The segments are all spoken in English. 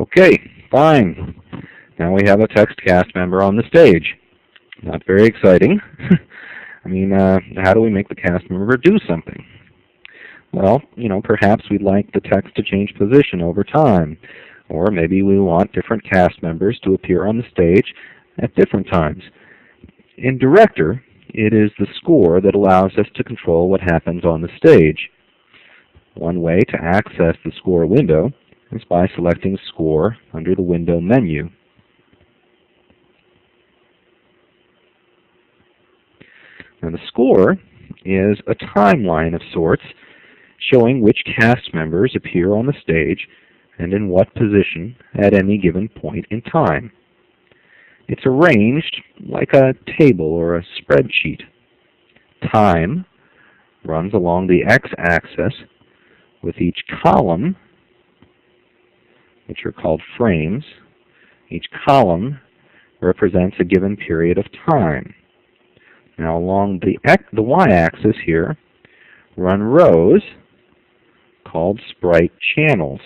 Okay, fine. Now we have a text cast member on the stage. Not very exciting. I mean, how do we make the cast member do something? Well, perhaps we'd like the text to change position over time. Or maybe we want different cast members to appear on the stage at different times. In Director, it is the score that allows us to control what happens on the stage. One way to access the score window is by selecting Score under the Window menu. Now the score is a timeline of sorts showing which cast members appear on the stage and in what position at any given point in time. It's arranged like a table or a spreadsheet. Time runs along the x-axis with each column, which are called frames. Each column represents a given period of time. Now along the y-axis here run rows called sprite channels.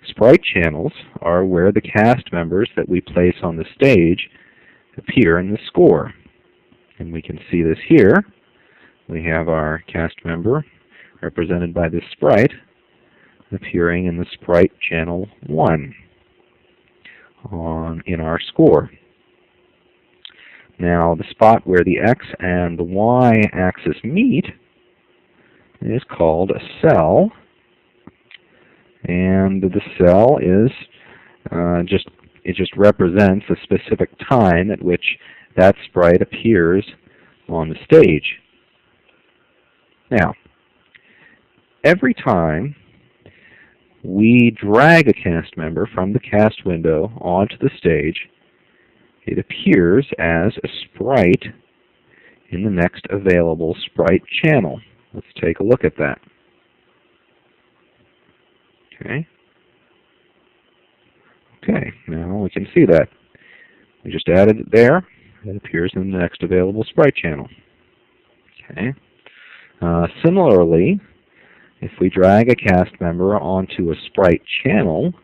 Sprite channels are where the cast members that we place on the stage appear in the score. And we can see this here. We have our cast member represented by this sprite appearing in the sprite channel 1 in our score. Now the spot where the x and the y axis meet is called a cell, and the cell is just represents a specific time at which that sprite appears on the stage. Now, every time we drag a cast member from the cast window onto the stage, it appears as a sprite in the next available sprite channel. Let's take a look at that. Okay, now we can see that. We just added it there. It appears in the next available sprite channel. Okay. Similarly, if we drag a cast member onto a sprite channel,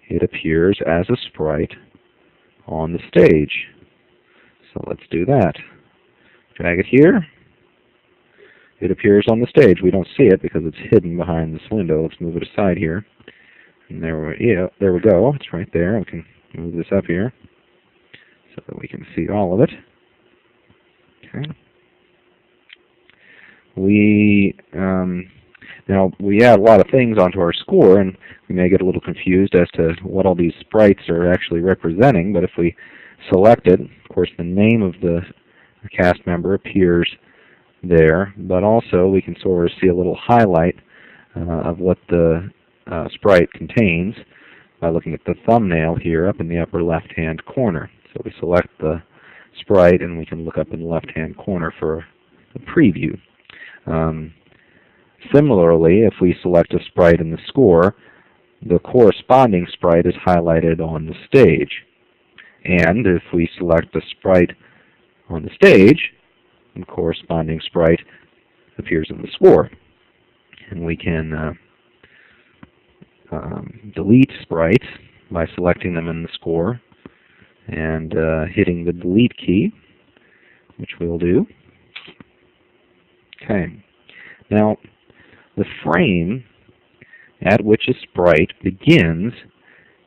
it appears as a sprite on the stage. So let's do that. Drag it here. It appears on the stage. We don't see it because it's hidden behind this window. Let's move it aside here. And there we go. It's right there. We can move this up here so that we can see all of it. Okay. Now we add a lot of things onto our score, and we may get a little confused as to what all these sprites are actually representing. But if we select it, of course, the name of the cast member appears there, but also we can sort of see a little highlight of what the sprite contains by looking at the thumbnail here up in the upper left-hand corner. So we select the sprite, and we can look up in the left-hand corner for a preview. Similarly, if we select a sprite in the score, the corresponding sprite is highlighted on the stage. And if we select a sprite on the stage, the corresponding sprite appears in the score. And we can delete sprites by selecting them in the score and hitting the delete key, which we'll do. Okay. Now, the frame at which a sprite begins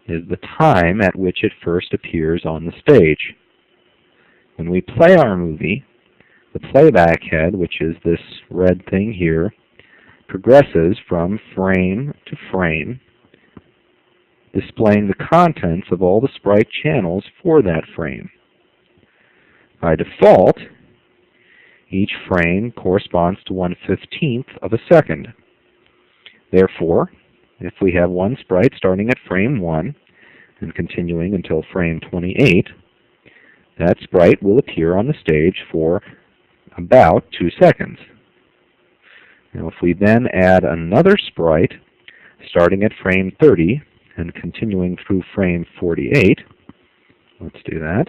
is the time at which it first appears on the stage. When we play our movie, the playback head, which is this red thing here, progresses from frame to frame, displaying the contents of all the sprite channels for that frame. By default, each frame corresponds to 1/15 of a second. Therefore, if we have one sprite starting at frame 1 and continuing until frame 28, that sprite will appear on the stage for about 2 seconds. Now if we then add another sprite starting at frame 30 and continuing through frame 48, let's do that.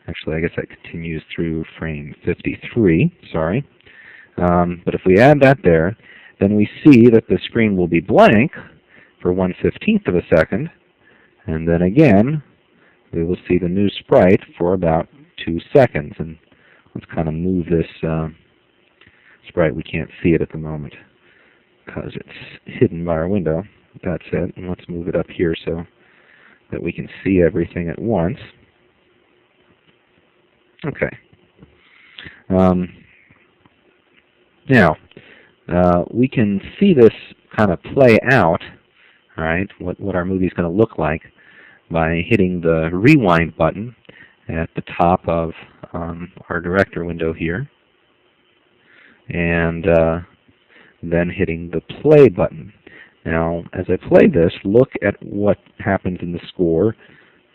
Actually, I guess that continues through frame 53, sorry. But if we add that there, then we see that the screen will be blank for 1/15 of a second, and then again we will see the new sprite for about 2 seconds. And let's kind of move this sprite. We can't see it at the moment because it's hidden by our window. That's it. And let's move it up here so that we can see everything at once. Okay. Now, we can see this kind of play out, right, what our movie is going to look like by hitting the rewind button at the top of our director window here, and then hitting the play button. Now, as I play this, look at what happens in the score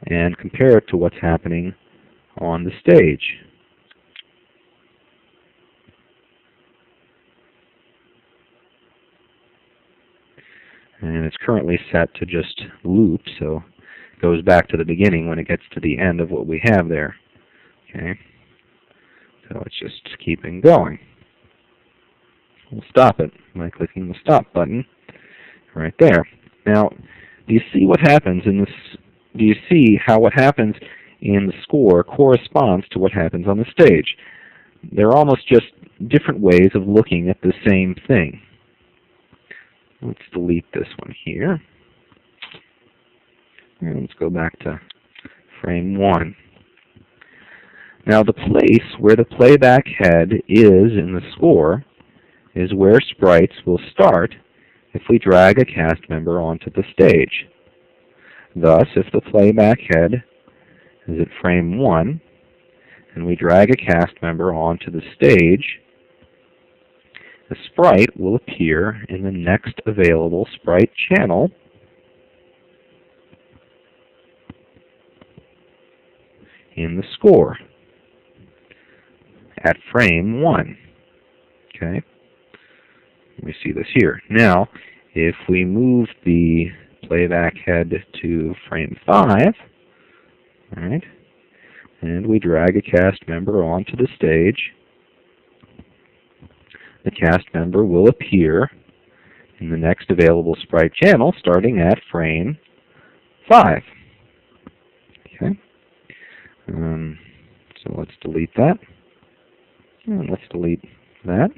and compare it to what's happening on the stage. And it's currently set to just loop, so it goes back to the beginning when it gets to the end of what we have there. Okay, so it's just keeping going. We'll stop it by clicking the stop button right there. Now, do you see what happens in this? Do you see how what happens in the score corresponds to what happens on the stage? They're almost just different ways of looking at the same thing. Let's delete this one here. And let's go back to frame 1. Now, the place where the playback head is in the score is where sprites will start if we drag a cast member onto the stage. Thus, if the playback head is at frame 1 and we drag a cast member onto the stage, the sprite will appear in the next available sprite channel in the score at frame 1. Okay? We see this here. Now, if we move the playback head to frame 5, right, and we drag a cast member onto the stage, the cast member will appear in the next available sprite channel starting at frame 5. Okay. So let's delete that. And let's delete that.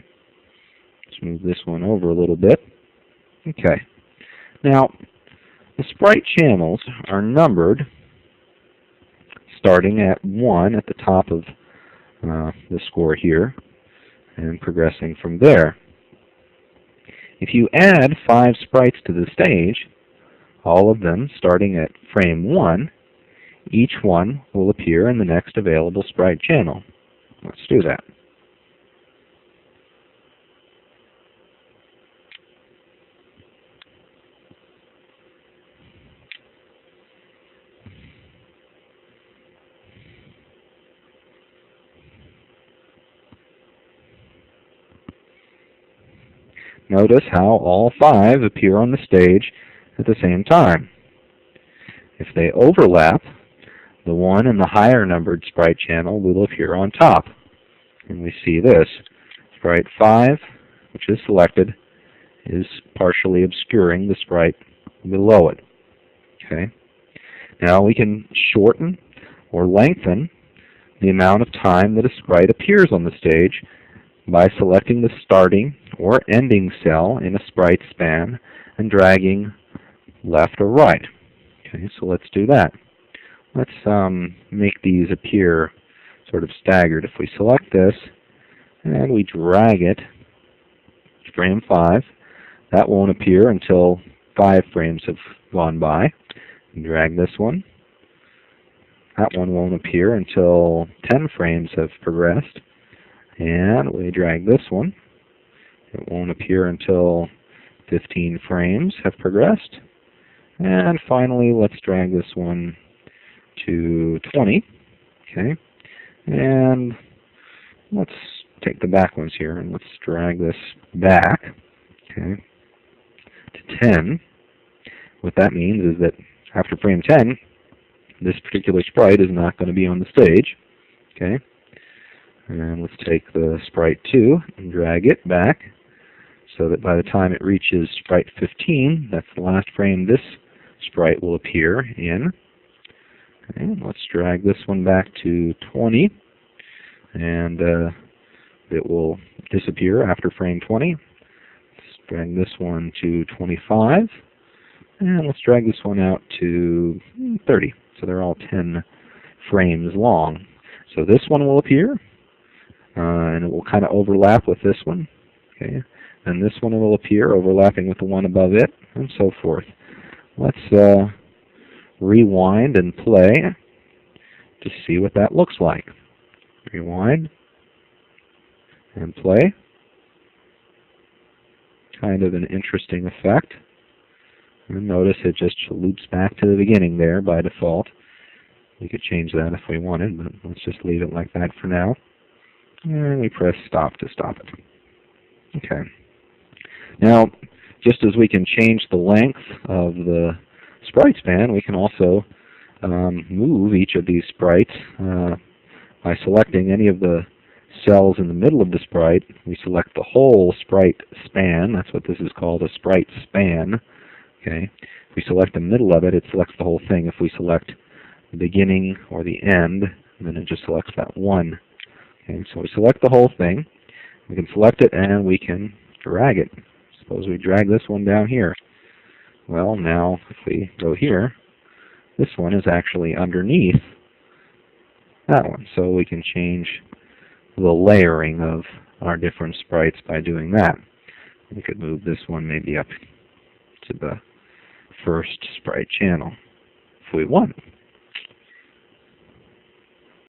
Let's move this one over a little bit. Okay. Now, the sprite channels are numbered starting at 1 at the top of the score here, and progressing from there. If you add 5 sprites to the stage, all of them starting at frame 1, each one will appear in the next available sprite channel. Let's do that. Notice how all 5 appear on the stage at the same time. If they overlap, the one in the higher numbered sprite channel will appear on top. And we see this. Sprite 5, which is selected, is partially obscuring the sprite below it. Okay. Now we can shorten or lengthen the amount of time that a sprite appears on the stage by selecting the starting or ending cell in a sprite span and dragging left or right. Okay, so let's do that. Let's make these appear sort of staggered. If we select this and we drag it to frame 5, that won't appear until 5 frames have gone by. Drag this one. That one won't appear until 10 frames have progressed. And we drag this one. It won't appear until 15 frames have progressed. And finally, let's drag this one to 20. Okay. And let's take the back ones here and let's drag this back, okay, to 10. What that means is that after frame 10, this particular sprite is not going to be on the stage. Okay. And let's take the sprite 2 and drag it back so that by the time it reaches sprite 15, that's the last frame this sprite will appear in. Okay, let's drag this one back to 20, and it will disappear after frame 20. Let's drag this one to 25, and let's drag this one out to 30. So they're all 10 frames long. So this one will appear, and it will kind of overlap with this one. Okay, and this one will appear overlapping with the one above it, and so forth. Let's rewind and play to see what that looks like. Rewind and play. Kind of an interesting effect. And notice it just loops back to the beginning there by default. We could change that if we wanted, but let's just leave it like that for now. And we press stop to stop it. Okay. Now, just as we can change the length of the sprite span, we can also move each of these sprites by selecting any of the cells in the middle of the sprite. We select the whole sprite span. That's what this is called, a sprite span. Okay. If we select the middle of it, it selects the whole thing. If we select the beginning or the end, then it just selects that one. Okay. So we select the whole thing. We can select it and we can drag it. Suppose we drag this one down here. Well, now if we go here, this one is actually underneath that one. So we can change the layering of our different sprites by doing that. We could move this one maybe up to the first sprite channel if we want.